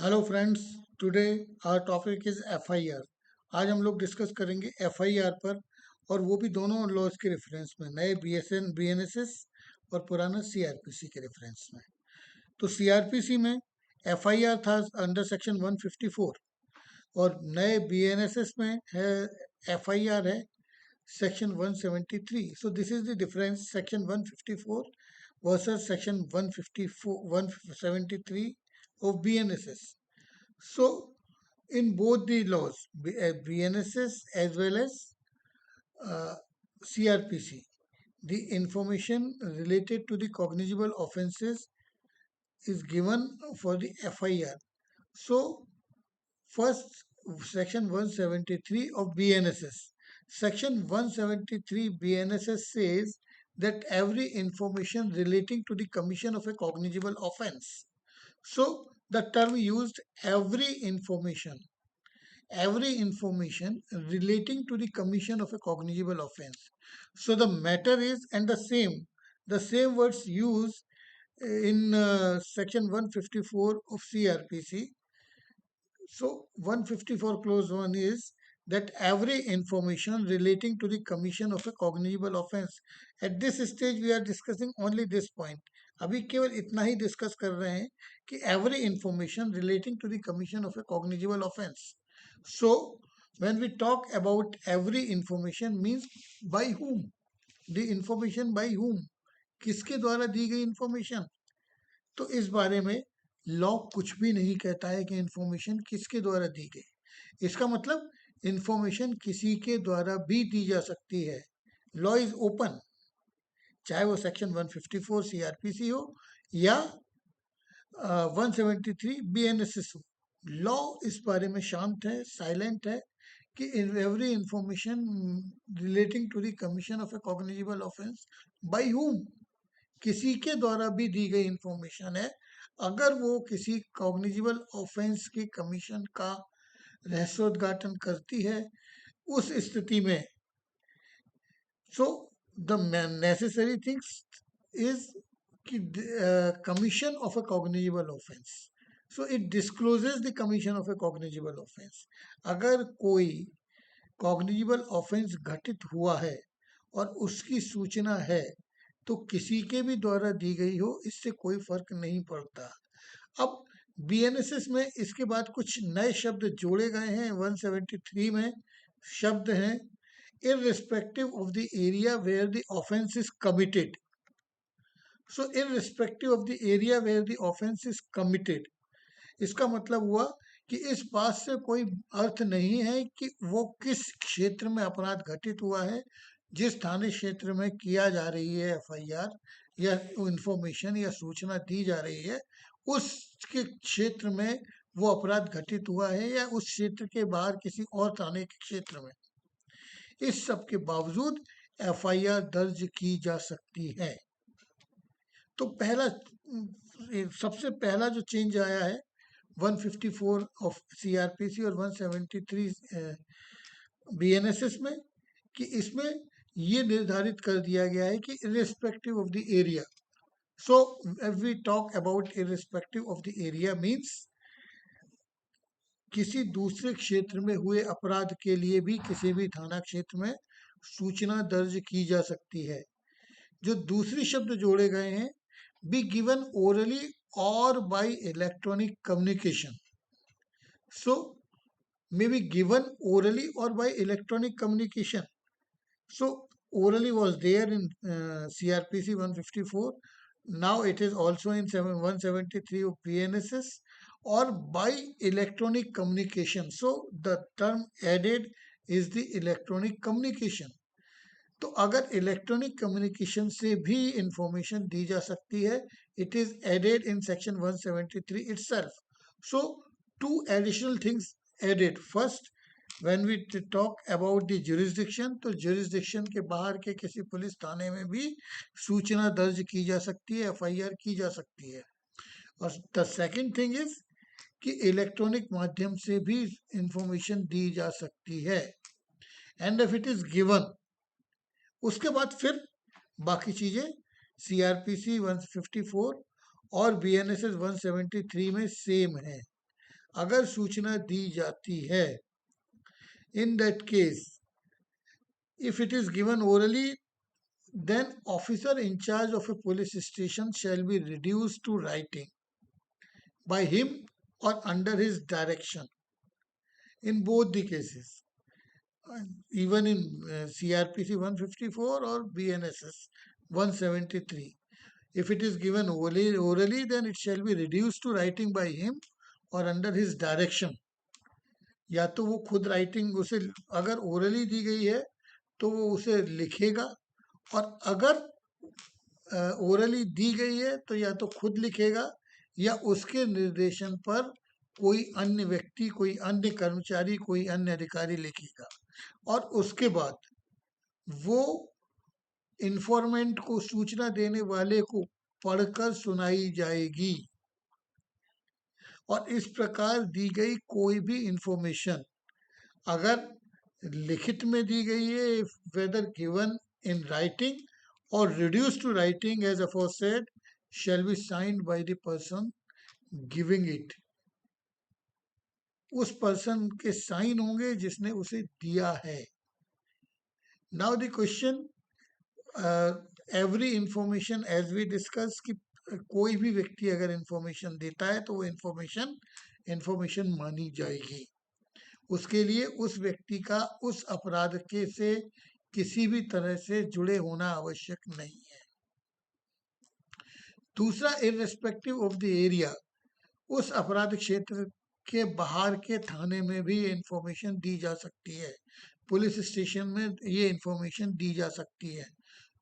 Hello friends, today our topic is FIR. आज हम लोग डिस्कस करेंगे एफआईआर पर, और वो भी दोनों लॉज के रेफरेंस में, नए बीएनएसएस और पुराना सीआरपीसी के रेफरेंस में। तो सीआरपीसी में एफआईआर था अंडर सेक्शन 154, और नए बीएनएसएस में है एफआईआर है section 173। So this is the difference, section 154 versus section 154 173 of BNSS. So, in both the laws, BNSS as well as uh, CRPC, the information related to the cognizable offences is given for the FIR. So, first, section 173 of BNSS. Section 173 BNSS says that every information relating to the commission of a cognizable offense. So, the term used every information relating to the commission of a cognizable offense. So the matter is, and the same words used in section 154 of CRPC. So 154 clause 1 is that every information relating to the commission of a cognizable offense. At this stage we are discussing only this point. अभी केवल इतना ही discuss कर रहे हैं कि every information relating to the commission of a cognizable offense. So when we talk about every information means by whom, the information by whom, किसके द्वारा दी गई इंफॉर्मेशन। तो इस बारे में लॉ कुछ भी नहीं कहता है कि इंफॉर्मेशन किसके द्वारा दी गई। इसका मतलब इंफॉर्मेशन किसी के द्वारा भी दी जा सकती है। लॉ इज ओपन, चाहे वो सेक्शन 154 सीआरपीसी हो या 173 बीएनएसएस हो। लॉ इस बारे में शांत है, साइलेंट है कि every information relating to the commission of a cognizable offence by whom, किसी के द्वारा भी दी गई इंफॉर्मेशन है, अगर वो किसी कॉग्निजिबल ऑफेंस के कमीशन का रहस्योद्घाटन करती है, उस स्थिति में so the necessary things is कि commission of a cognizable offence, so it discloses the commission of a cognizable offence. अगर कोई कॉग्निजिबल ऑफेंस घटित हुआ है और उसकी सूचना है, तो किसी के भी द्वारा दी गई हो, इससे कोई फर्क नहीं पड़ता। अब बीएनएसएस में इसके बाद कुछ नए शब्द जोड़े गए हैं। 173 में शब्द हैं irrespective of the area where the offense is committed. So irrespective of the area where the offense is committed, इसका मतलब हुआ कि इस बात से कोई अर्थ नहीं है कि वो किस क्षेत्र में अपराध घटित हुआ है, जिस थाने क्षेत्र में किया जा रही है एफआईआर या इंफॉर्मेशन या सूचना दी जा रही है, उसके क्षेत्र में वो अपराध घटित हुआ है या उस क्षेत्र के बाहर किसी और थाने के क्षेत्र में। इस सब के बावजूद एफआईआर दर्ज की जा सकती है। तो सबसे पहला जो चेंज आया है 154 ऑफ सीआरपीसी और 173 बीएनएसएस में, कि इसमें ये निर्धारित कर दिया गया है कि irrespective of the area. So if we talk about irrespective of the area means किसी दूसरे क्षेत्र में हुए अपराध के लिए भी किसी भी थाना क्षेत्र में सूचना दर्ज की जा सकती है। जो दूसरी शब्द जोड़े गए हैं, बी गिवन ओरली और bye electronic communication. So may be given orally or by electronic communication. So orally was there in CRPC 154. Now it is also in 173 of PNSS, or by electronic communication. So the term added is the electronic communication. तो अगर electronic communication से भी information दी जा सकती है, it is added in section 173 itself. So two additional things added. First, when we talk about the jurisdiction, तो jurisdiction के बाहर के किसी पुलिस थाने में भी सूचना दर्ज की जा सकती है, एफआईआर की जा सकती है। और द सेकंड थिंग इज कि इलेक्ट्रॉनिक माध्यम से भी इंफॉर्मेशन दी जा सकती है, and if it is given, उसके बाद फिर बाकी चीजें सीआरपीसी 154 और बीएनएसएस 173 में सेम है। अगर सूचना दी जाती है, in that case, if it is given orally, then officer in charge of a police station shall be reduced to writing by him or under his direction in both the cases, even in CRPC 154 or BNSS 173. If it is given orally, then it shall be reduced to writing by him or under his direction. या तो वो खुद writing उसे, अगर orally दी गई है तो वो उसे लिखेगा, और अगर ओरली दी गई है तो या तो खुद लिखेगा या उसके निर्देशन पर कोई अन्य व्यक्ति, कोई अन्य कर्मचारी, कोई अन्य अधिकारी लिखेगा, और उसके बाद वो इंफॉर्मेंट को, सूचना देने वाले को पढ़कर सुनाई जाएगी। और इस प्रकार दी गई कोई भी इंफॉर्मेशन अगर लिखित में दी गई है, वेदर गिवन इन राइटिंग और reduce to writing as aforesaid, shall be signed by the person giving it. उस पर्सन के साइन होंगे जिसने उसे दिया है। Now the question, every information as we discuss, कि कोई भी व्यक्ति अगर इंफॉर्मेशन देता है तो वो इंफॉर्मेशन मानी जाएगी। उसके लिए उस व्यक्ति का उस अपराध के से किसी भी तरह से जुड़े होना आवश्यक नहीं है। दूसरा, इररेस्पेक्टिव ऑफ द एरिया, उस अपराध क्षेत्र के बाहर के थाने में भी इंफॉर्मेशन दी जा सकती है, पुलिस स्टेशन में ये इंफॉर्मेशन दी जा सकती है।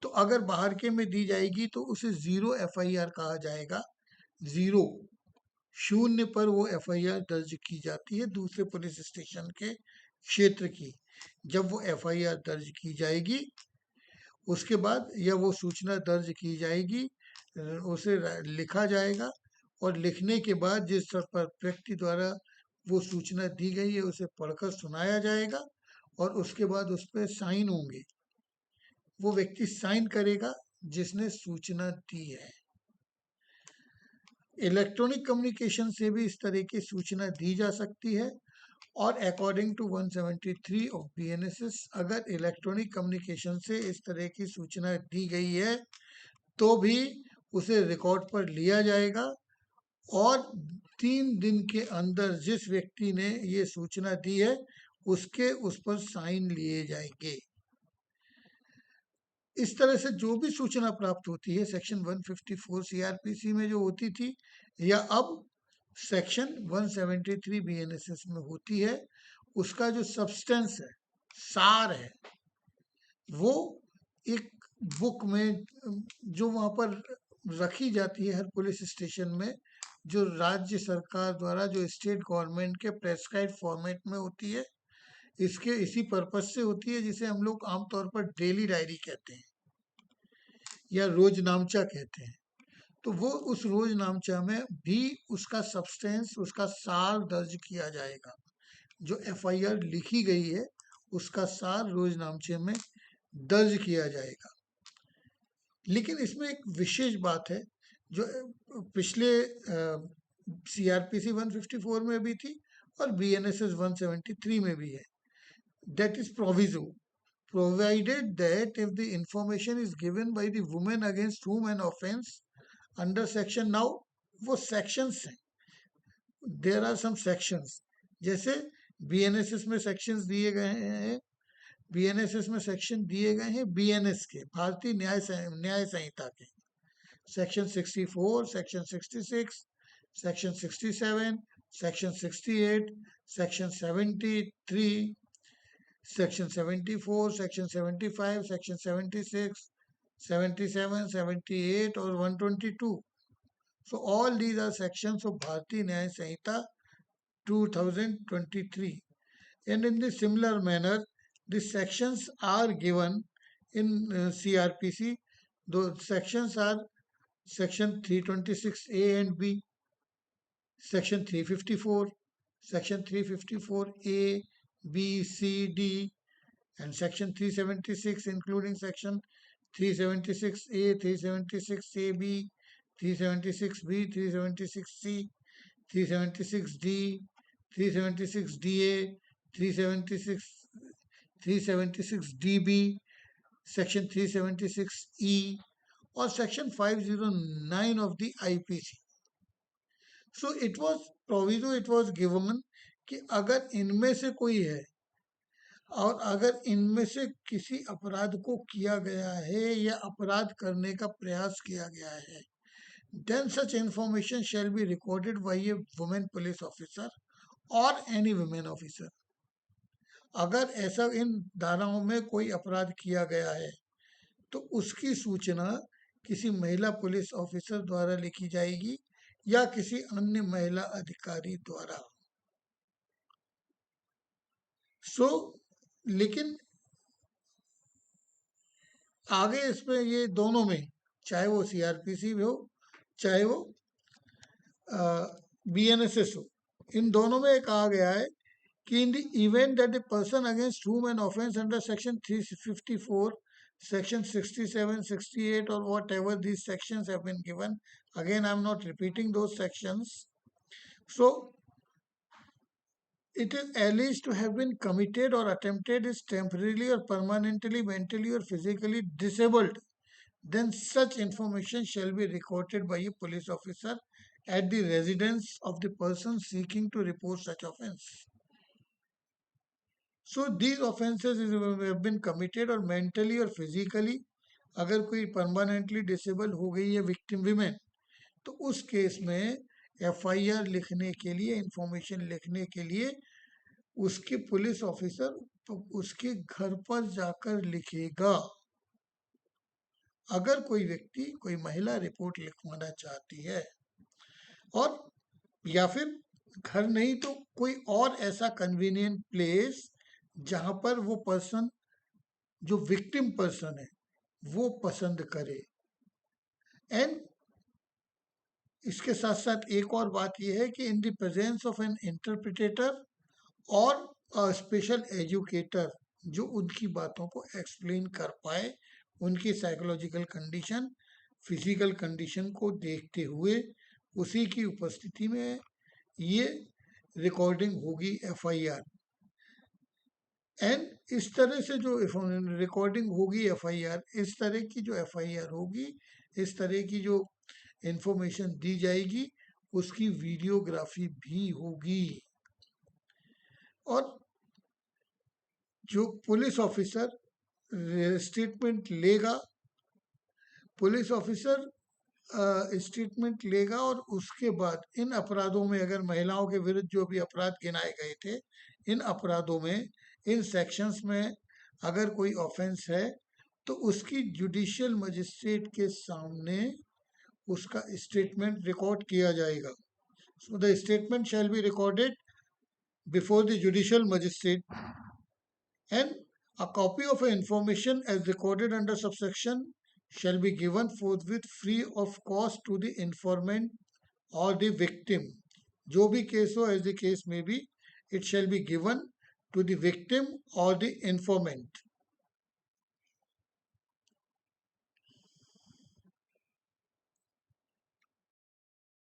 तो अगर बाहर के में दी जाएगी तो उसे जीरो एफआईआर कहा जाएगा। जीरो, शून्य पर वो एफआईआर दर्ज की जाती है दूसरे पुलिस स्टेशन के क्षेत्र की। जब वो एफआईआर दर्ज की जाएगी, उसके बाद या वो सूचना दर्ज की जाएगी, उसे लिखा जाएगा, और लिखने के बाद जिस व्यक्ति द्वारा वो सूचना दी गई है उसे पढ़कर सुनाया जाएगा, और उसके बाद उस पर साइन होंगे। वो व्यक्ति साइन करेगा जिसने सूचना दी है। इलेक्ट्रॉनिक कम्युनिकेशन से भी इस तरह की सूचना दी जा सकती है, और अकॉर्डिंग टू 173 ऑफ बीएनएसएस, अगर इलेक्ट्रॉनिक कम्युनिकेशन से इस तरह की सूचना दी गई है तो भी उसे रिकॉर्ड पर लिया जाएगा, और 3 दिन के अंदर जिस व्यक्ति ने ये सूचना दी है उसके उस पर साइन लिए जाएंगे। इस तरह से जो भी सूचना प्राप्त होती है सेक्शन 154 सीआरपीसी में जो होती थी, या अब सेक्शन 173 बीएनएसएस में होती है, उसका जो सब्सटेंस है, सार है, वो एक बुक में जो वहाँ पर रखी जाती है हर पुलिस स्टेशन में, जो राज्य सरकार द्वारा, जो स्टेट गवर्नमेंट के प्रेस्क्राइब फॉर्मेट में होती है, इसके इसी पर्पज से होती है, जिसे हम लोग आमतौर पर डेली डायरी कहते हैं या रोजनामचा कहते हैं। तो वो उस रोजनामचा में भी उसका सब्सटेंस, उसका सार दर्ज किया जाएगा। जो एफआईआर लिखी गई है उसका सार रोजनामचे में दर्ज किया जाएगा। लेकिन इसमें एक विशेष बात है जो पिछले सीआरपीसी 154 में भी थी और बीएनएसएस 173 में भी है। That is proviso, provided that if the information is given by the woman against whom an offense under section, now वो sections हैं, there are some sections, जैसे बीएनएसएस में sections दिए गए हैं, बीएनएसएस में सेक्शन दिए गए हैं बीएनएस के, भारतीय न्याय संहिता के, section 64, section 66, section 67, section 68, section 73, section 74, section 75, section 76, 77, 78 और 122. So all these are sections of Bharatiya Nyaya Sanhita 2023. And in the similar manner, the sections are given in CRPC. Those sections are section 326A and B, section 354, section 354A, B, C, D, and section 376 including section 376A, 376AB, 376B, 376C, 376D, 376 DA, 376 376 DB, Section 376E, or Section 509 of the IPC. So it was proviso, it was given कि अगर इनमें से कोई है और अगर इनमें से किसी अपराध को किया गया है या अपराध करने का प्रयास किया गया है, then such information shall be recorded by a women police officer or any women officer. अगर ऐसा इन धाराओं में कोई अपराध किया गया है तो उसकी सूचना किसी महिला पुलिस ऑफिसर द्वारा लिखी जाएगी या किसी अन्य महिला अधिकारी द्वारा. लेकिन आगे इसमें ये दोनों में, चाहे वो सीआरपीसी हो चाहे वो बीएनएसएस हो, इन दोनों में कहा गया है कि in the event that the person against whom an offense under section 354, section 67, 68 or whatever these sections have been given, again I am not repeating those sections, so it is alleged to have been committed or attempted is temporarily or permanently mentally or physically disabled, then such information shall be recorded by a police officer at the residence of the person seeking to report such offense. So these offences have been committed or mentally or physically, अगर कोई permanently disable हो गई है victim women, तो उस case में FIR लिखने के लिए, इंफॉर्मेशन लिखने के लिए उसके पुलिस ऑफिसर तो उसके घर पर जाकर लिखेगा. अगर कोई व्यक्ति, कोई महिला रिपोर्ट लिखवाना चाहती है, और या फिर घर नहीं तो कोई और ऐसा कन्वीनियंट प्लेस जहां पर वो पर्सन, जो विक्टिम पर्सन है, वो पसंद करे. एंड इसके साथ साथ एक और बात यह है कि in the presence of an interpreter और स्पेशल एजुकेटर जो उनकी बातों को एक्सप्लेन कर पाए, उनकी साइकोलॉजिकल कंडीशन, फिजिकल कंडीशन को देखते हुए उसी की उपस्थिति में ये रिकॉर्डिंग होगी एफआईआर. एंड इस तरह से जो रिकॉर्डिंग होगी एफआईआर, इस तरह की जो एफआईआर होगी, इस तरह की जो इंफॉर्मेशन दी जाएगी, उसकी वीडियोग्राफी भी होगी. और जो पुलिस ऑफिसर स्टेटमेंट लेगा, पुलिस ऑफिसर स्टेटमेंट लेगा और उसके बाद इन अपराधों में, अगर महिलाओं के विरुद्ध जो भी अपराध गिनाए गए थे, इन अपराधों में, इन सेक्शंस में अगर कोई ऑफेंस है तो उसकी जुडिशियल मजिस्ट्रेट के सामने उसका स्टेटमेंट रिकॉर्ड किया जाएगा. So the statement shall be recorded before the judicial magistrate and a copy of information as recorded under subsection shall be given forthwith free of cost to the informant or the victim. जो भी case हो, as the case may be, it shall be given to the victim or the informant.